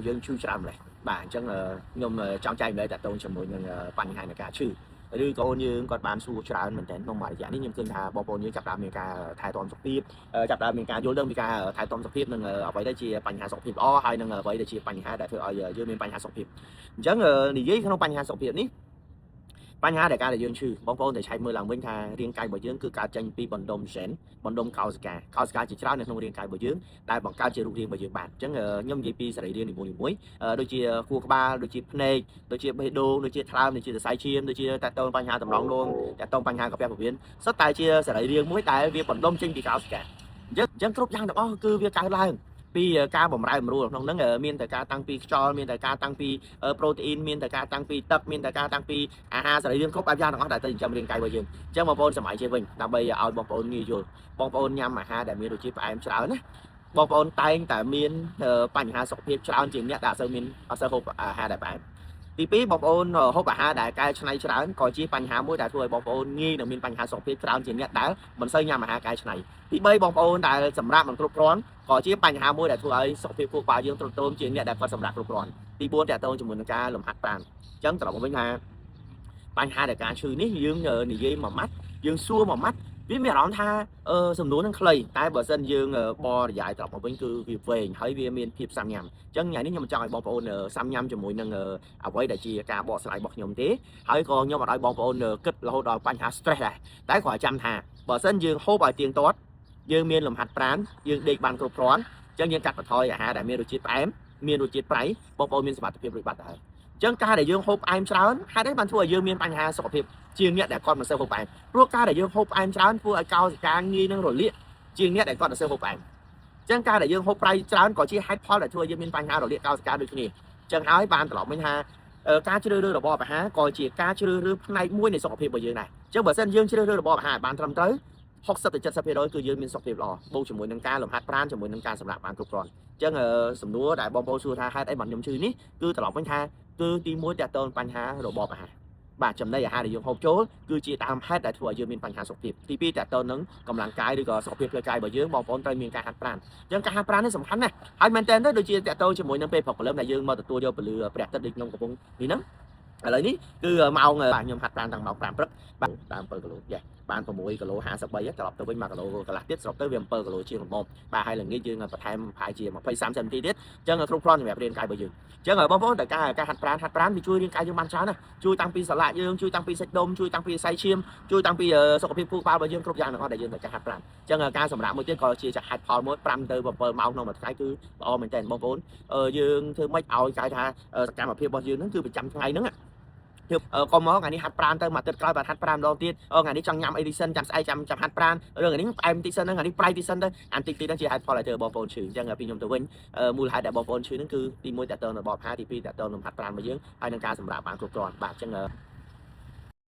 យើងឈឺច្រើនម្លេះបាទអញ្ចឹងខ្ញុំចង់ចែកម្លែកតាក់ទងជាមួយនឹងបញ្ហានៃការឈឺឬក៏យើងគាត់បានសួរច្រើនមែនទែនក្នុងមួយរយៈនេះខ្ញុំឃើញថាបងប្អូនយើងចាប់ផ្ដើមមានការថែទាំសុខភាពចាប់ផ្ដើមមានការយល់ដឹងពីការថែទាំសុខភាពនិងអ្វីដែលជាបញ្ហាសុខភាពល្អហើយនឹងអ្វីដែលជាបញ្ហាដែលធ្វើឲ្យយើងមានបញ្ហាសុខភាពអញ្ចឹងនិយាយក្នុងបញ្ហាសុខភាពនេះបញ្ហាដែលការដែលយើងឈឺបងប្អូនតែឆែកមើលឡើងវិញថារាងកាយរបស់យើងគឺកើតចេញពីបណ្ដុំហ្សែនបណ្ដុំកោសិកាជាច្រើននៅក្នុងរាងកាយរបស់យើងដែលបង្កើតជារូបរាងរបស់យើងបានអញ្ចឹងខ្ញុំនិយាយពីសរីរាង្គនីមួយៗដូចជាខួរក្បាលដូចជាភ្នែកដូចជាបេះដូងដូចជាថ្លើមដូចជាសរសៃឈាមដូចជាតាក់ទងបញ្ហាតម្រងនោមតាក់ទងបញ្ហាកាពះពោះវៀនសុទ្ធតែជាសរីរាង្គមួយដែលវាបណ្ដុំចេញពីកោសិកាអញ្ចឹងគ្រប់យ៉ាងទាំងអស់គឺវាកើតឡើងពីការបំរែបំរួលក្នុងហ្នឹងមានតែការតាំងពីខ្យល់មានតែការតាំងពីប្រូតេអ៊ីនមានតែការតាំងពីទឹកមានតែការតាំងពីអាហារសរីរាង្គគ្រប់បែបយ៉ាងទាំងអស់ដែលទៅចិញ្ចឹមរាងកាយរបស់យើងអញ្ចឹងបងប្អូនសម័យជាវិញដើម្បីឲ្យបងប្អូនងាយយល់បងប្អូនញ៉ាំអាហារដែលមានរសជាតិផ្អែមច្រើនណាបងប្អូនតែងតែមានបញ្ហាសុខភាពច្រើនជាងអ្នកដែលអត់សូវហូបអាហារដែលផ្អែមទី2បងប្អូនហូបអាហារដែលកែច្នៃច្រើនក៏ជាបញ្ហាមួយដែលធ្វើឲ្យបងប្អូនងាយនឹងមានបញ្ហាសុខភាពច្រើនជាងអ្នកដែលមិនសូវញ៉ាំអាហារកែច្នៃទី3បងប្អូនដែលសម្រាប់មិនគ្រប់គ្រាន់ក៏ជាបញ្ហាមួយដែលធ្វើឲ្យសុខភាពខួរក្បាលយើងទ្រុឌទ្រោមជាងអ្នកដែលគាត់សម្រាប់គ្រប់គ្រាន់ទី4តើតើជាមួយនឹងការលំហាត់ប្រាណអញ្ចឹងត្រឡប់មកវិញថាបញ្ហាដែលការឈឺនេះយើងនិយាយមួយម៉ាត់យើងសួរមួយម៉ាត់វាមានអារម្មណ៍ថាសំណួរនឹងខ្លីតែបើសិនយើងបរិយាយត្រឡប់មកវិញគឺវាវែងហើយវាមានភាពសាំញ៉ាំអញ្ចឹងថ្ងៃនេះខ្ញុំចង់ឲ្យបងប្អូនសាំញ៉ាំជាមួយនឹងអ្វីដែលជាការបកស្រាយរបស់ខ្ញុំទេហើយក៏ខ្ញុំអត់ឲ្យបងប្អូនគិតរហូតដល់បញ្ហា stress ដែរតែគ្រាន់តែចាំថាបើសិនយើងហូបឲ្យទៀងទាត់យើងមានលំហាត់ប្រាណយើងដេកបានគ្រប់គ្រាន់អញ្ចឹងយើងកាត់បន្ថយអាហារដែលមានរសជាតិផ្អែមមានរសជាតិប្រៃបងប្អូនមានសមត្ថភាពរួចបាត់ទៅហើយអញ្ចឹងការដែលយើងហូបផ្អែមច្រើនហេតុអីបានធ្វើឲ្យយើងមានបញ្ហាសុខភាពជាងអ្នកដែលគាត់មិនសូវហូបផ្អែមព្រោះការដែលយើងហូបផ្អែមច្រើនធ្វើឲ្យកោសិកាងាយនឹងរលាកជាងអ្នកដែលគាត់មិនសូវហូបផ្អែមអញ្ចឹងការដែលយើងហូបប្រៃច្រើនក៏ជាហេតុផលដែលធ្វើឲ្យយើងមានបញ្ហារលាកកោសិកាដូចគ្នាអញ្ចឹងហើយបានត្រឡប់វិញថាការជ្រើសរើសរបបអាហារក៏ជាការជ្រើសរើសផ្នែកមួយនៃសុខភាពរបស់យើងដែរអញ្ចឹងបើសិនយើងជ្រើសរើសរបបអាហារបានត្រឹមត្រូវ60ទៅ70%គឺយើងមានសុខភាពល្អបូកជាមួយនឹងការលំហាត់ប្រាណជាមួយនឹងការសម្រាកបានគ្រប់គ្រាន់អញ្ចឹងសំណួរដែលបងប្អូនសួរថាហេតុអីបានខ្ញុំឈឺនេះគឺត្រឡប់វិញថាគឺទី1តើតើបញ្ហារបបអាហារបាទចំណីអាហារដែលយើងហូបចូលគឺជាដើមហេតុដែលធ្វើឲ្យយើងមានបញ្ហាសុខភាពទី2តើតើនឹងកម្លាំងកាយឬក៏សុខភាពផ្លូវកាយរបស់យើងបងប្អូនត្រូវមានការហាត់ប្រាណអញ្ចឹងការហាត់ប្រាណនេះសំខាន់ណាស់ហើយមែនតើដូចជាតើតើជាមួយនឹងពេលព្រឹកព្រលឹមដែលយើងមកទទួលយកពលឺព្រះអាទិត្យដូចខ្ញុំកំពុងនេះហ្នឹងឥឡូវនេះគឺម៉ោងបាទខ្ញុំហាត់ប្រាណតាំងម៉ោង5ព្រឹកបាទតាម7គីឡូយ៉ាបាន6គីឡូ53ត្រឡប់ទៅវិញ1គីឡូកន្លះទៀតស្រុកទៅវា7គីឡូជាងល្មមបាទហើយល្ងាចយើងបន្ថែមប្រហែលជា20-30នាទីទៀតអញ្ចឹងគ្រប់គ្រាន់សម្រាប់រាងកាយរបស់យើងអញ្ចឹងបងប្អូនតើការហាត់ប្រាណវាជួយរាងកាយយើងបានច្រើនណាស់ជួយតាំងពីសន្លាក់យើងជួយតាំងពីសាច់ដុំជួយតាំងពីសរសៃឈាមជួយតាំងពីសុខភាពខួរក្បាលរបស់យើងគ្រប់យ៉ាងទាំងអស់ដែលយើងត្រូវការហាត់ប្រាណអញ្ចឹងការសម្រាប់មួយទៀតក៏ជាហេតុផលមួយ5ទៅ7ម៉ោងក្នុងមួយថ្ងៃគឺល្អមែនទែនបងប្អូនយើងធ្វើម៉េចឲ្យគេថាសកម្មភាពរបស់យើងហ្នឹងគឺប្រចាំថ្ងៃហ្នឹងកុំមកថ្ងៃនេះហាត់ប្រាណទៅមួយអាទិត្យក្រោយបានហាត់ប្រាណម្ដងទៀតថ្ងៃនេះចង់ញ៉ាំអីទីសិនចាំស្អែកចាំហាត់ប្រាណរឿងថ្ងៃនេះផ្អែមតិចសិនថ្ងៃនេះប្រៃតិចសិនទៅអានតិចហ្នឹងជាហេតុផលឲ្យធ្វើបងប្អូនឈឺអញ្ចឹងពីខ្ញុំទៅវិញមូលហេតុដែលបងប្អូនឈឺហ្នឹងគឺទី1តើតើរបបអាហារទី2តើតើលំហាត់ប្រាណរបស់យើងហើយនឹងការសម្រាប់បានគ្រប់គ្រាន់បាទអញ្ចឹង